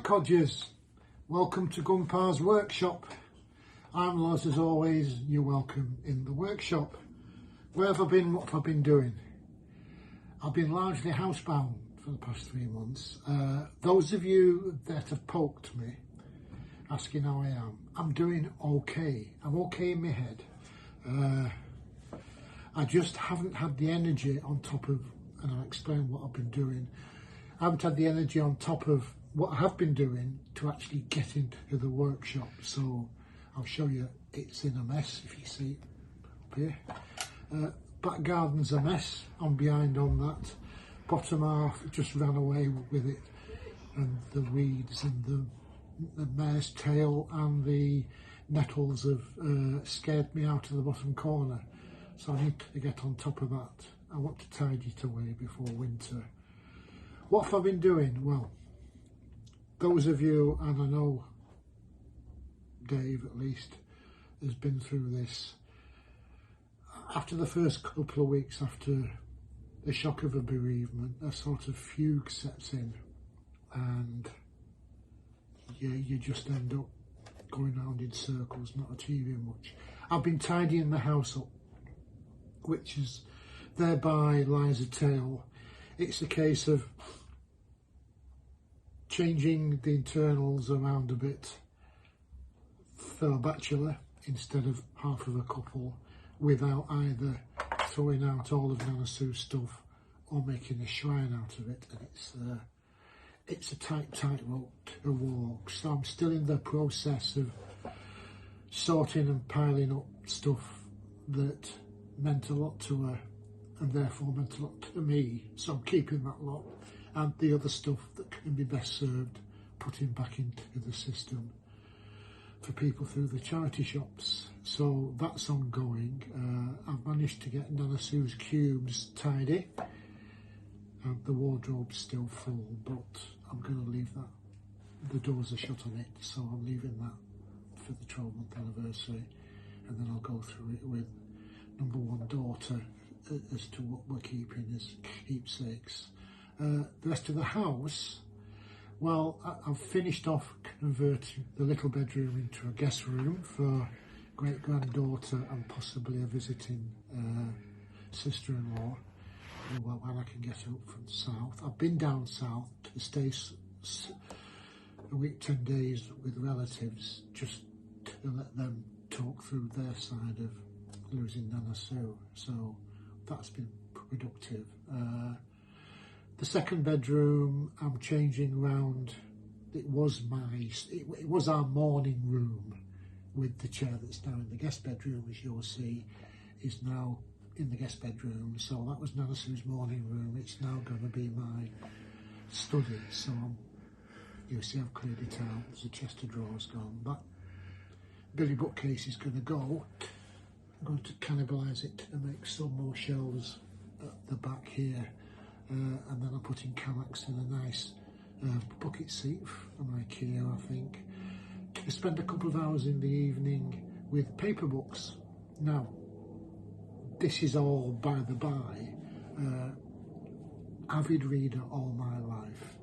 Right, codgers, welcome to Gunpar's workshop. I'm Loz, as always. You're welcome in the workshop. Where have I been? What have I been doing? I've been largely housebound for the past 3 months. Those of you that have poked me asking how I am, I'm doing okay. I'm okay in my head. I just haven't had the energy on top of, and I'll explain what I've been doing. I haven't had the energy on top of what I have been doing to actually get into the workshop. So I'll show you, it's in a mess if you see up here. Back garden's a mess, I'm behind on that. Bottom half just ran away with it, and the weeds and the mare's tail and the nettles have scared me out of the bottom corner. So I need to get on top of that. I want to tidy it away before winter. What have I been doing? Well, those of you, and I know Dave at least, has been through this. After the first couple of weeks after the shock of a bereavement, a sort of fugue sets in, and you just end up going round in circles, not achieving much. I've been tidying the house up, which is thereby lies a tale. It's a case of changing the internals around a bit for a bachelor instead of half of a couple, without either throwing out all of Nana Sue's stuff or making a shrine out of it. And it's a tight rope to walk. So I'm still in the process of sorting and piling up stuff that meant a lot to her and therefore meant a lot to me. So I'm keeping that lot, and the other stuff that can be best served putting back into the system for people through the charity shops. So that's ongoing. I've managed to get Nana Sue's cubes tidy, and the wardrobe's still full, but I'm going to leave that. The doors are shut on it, so I'm leaving that for the 12-month anniversary, and then I'll go through it with number one daughter as to what we're keeping as keepsakes. The rest of the house, well, I've finished off converting the little bedroom into a guest room for great-granddaughter and possibly a visiting sister-in-law, well, when I can get up from south. I've been down south to stay a week, 10 days with relatives, just to let them talk through their side of losing Nana Sue. So that's been productive. The second bedroom, I'm changing round. It was our morning room, with the chair that's now in the guest bedroom, as you'll see, is now in the guest bedroom. So that was Nana Sue's morning room. It's now going to be my study. So you'll see I've cleared it out. There's a chest of drawers gone. That Billy bookcase is going to go. I'm going to cannibalise it to make some more shelves at the back here. And then I'm putting Kallax in a nice bucket seat from IKEA, I think, to spend a couple of hours in the evening with paper books. Now, this is all by the by. Avid reader all my life.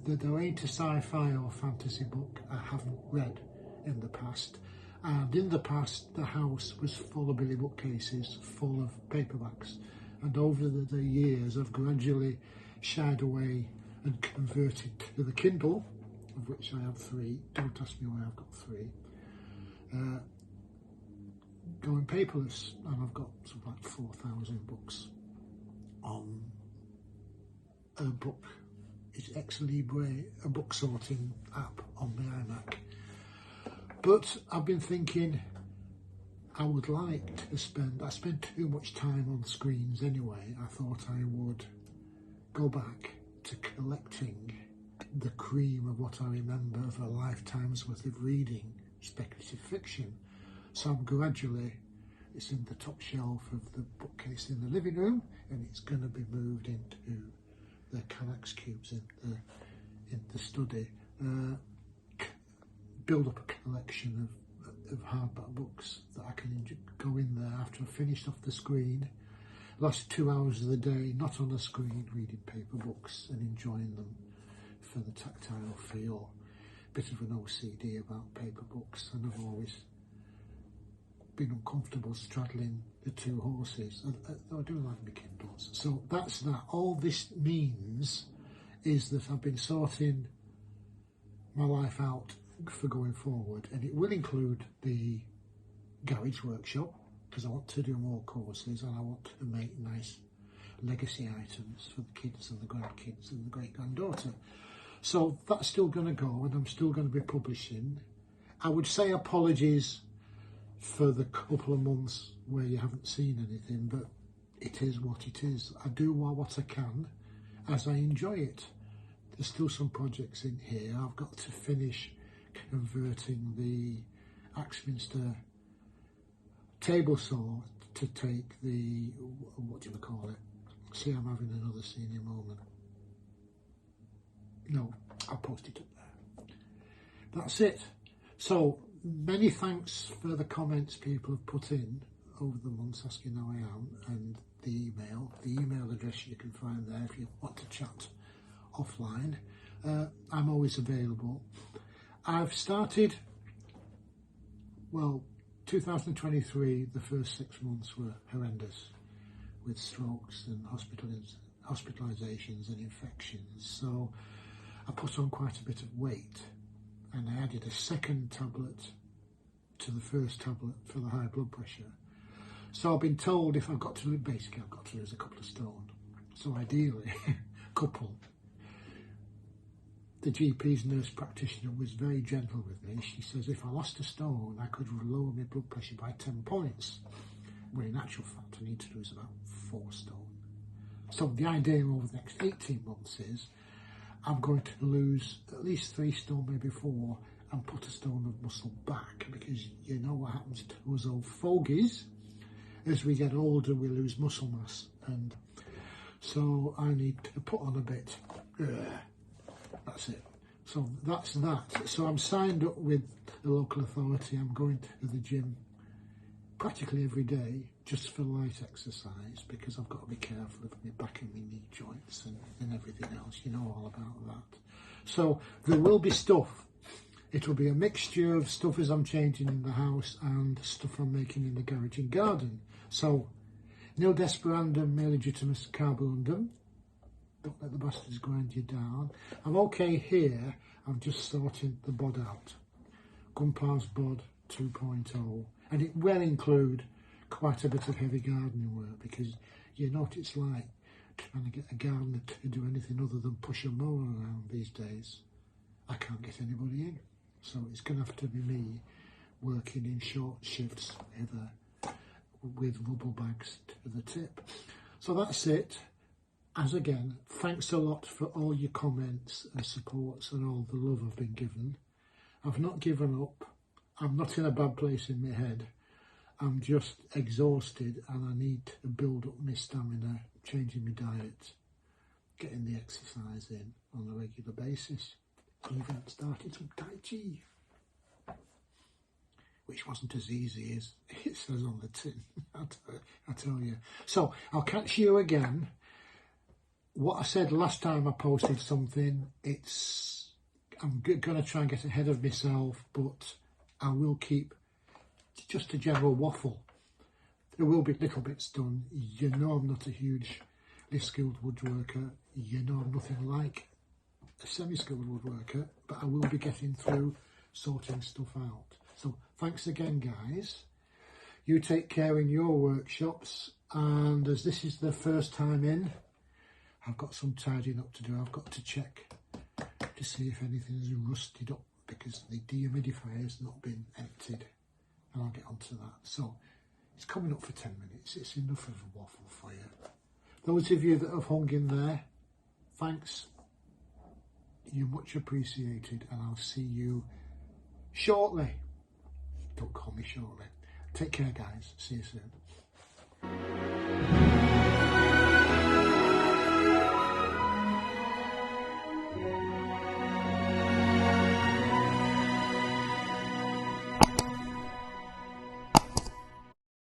There ain't a sci-fi or fantasy book I haven't read in the past. And in the past, the house was full of Billy bookcases, full of paperbacks. And over the years, I've gradually shied away and converted to the Kindle, of which I have 3. Don't ask me why I've got 3. Going paperless, and I've got something like 4,000 books on a book. It's Ex Libre, a book sorting app on my iMac. But I've been thinking, I would like to I spend too much time on screens anyway. I thought I would go back to collecting the cream of what I remember of a lifetime's worth of reading speculative fiction. So I'm gradually, it's in the top shelf of the bookcase in the living room, and it's going to be moved into the Kallax cubes in the study. Build up a collection of hardback books that I can go in there after I've finished off the screen. Last 2 hours of the day, not on the screen, reading paper books and enjoying them for the tactile feel. Bit of an OCD about paper books, and I've always been uncomfortable straddling the two horses. I do like my Kindles. So that's that. All this means is that I've been sorting my life out for going forward, and it will include the garage workshop, because I want to do more courses and I want to make nice legacy items for the kids and the grandkids and the great-granddaughter. So that's still going to go, and I'm still going to be publishing. I would say apologies for the couple of months where you haven't seen anything, but it is what it is. I do what I can as I enjoy it. There's still some projects in here. I've got to finish converting the Axminster table saw to take the, what do you call it? See, I'm having another senior moment. No, I'll post it up there. That's it. So many thanks for the comments people have put in over the months asking how I am, and the email address you can find there if you want to chat offline. I'm always available. I've started, well, 2023, the first 6 months were horrendous with strokes and hospitalisations and infections. So I put on quite a bit of weight, and I added a second tablet to the first tablet for the high blood pressure. So I've been told if I've got to, basically I've got to lose a couple of stone. So ideally, a couple. The GP's nurse practitioner was very gentle with me. She says if I lost a stone, I could lower my blood pressure by 10 points. When in actual fact, I need to lose about 4 stone. So the idea over the next 18 months is I'm going to lose at least 3 stone, maybe 4, and put a stone of muscle back, because you know what happens to us old fogies. As we get older, we lose muscle mass, and so I need to put on a bit. That's it. So that's that. So I'm signed up with the local authority. I'm going to the gym practically every day just for light exercise, because I've got to be careful of my back and my knee joints and everything else. You know all about that. So there will be stuff. It will be a mixture of stuff as I'm changing in the house and stuff I'm making in the garage and garden. So nil desperandum me legitimus carborundum. Don't let the bastards grind you down. I'm okay here. I'm just sorting the bod out. Gunpar's bod 2.0. And it will include quite a bit of heavy gardening work, because you know what it's like trying to get a gardener to do anything other than push a mower around these days. I can't get anybody in. So it's going to have to be me working in short shifts with rubble bags to the tip. So that's it. As again, thanks a lot for all your comments and supports and all the love I've been given. I've not given up. I'm not in a bad place in my head. I'm just exhausted, and I need to build up my stamina, changing my diet, getting the exercise in on a regular basis. Even started some Tai Chi, which wasn't as easy as it says on the tin, I tell you. So I'll catch you again. What I said last time I posted something, I'm going to try and get ahead of myself, but I will keep just a general waffle. There will be little bits done. You know I'm not a hugely skilled woodworker. You know I'm nothing like a semi-skilled woodworker, but I will be getting through sorting stuff out. So thanks again, guys. You take care in your workshops, and as this is the first time in, I've got some tidying up to do. I've got to check to see if anything is rusted up, because the dehumidifier has not been emptied, and I'll get onto that. So it's coming up for 10 minutes. It's enough of a waffle for you. Those of you that have hung in there, thanks. You're much appreciated, and I'll see you shortly. Don't call me shortly. Take care, guys. See you soon.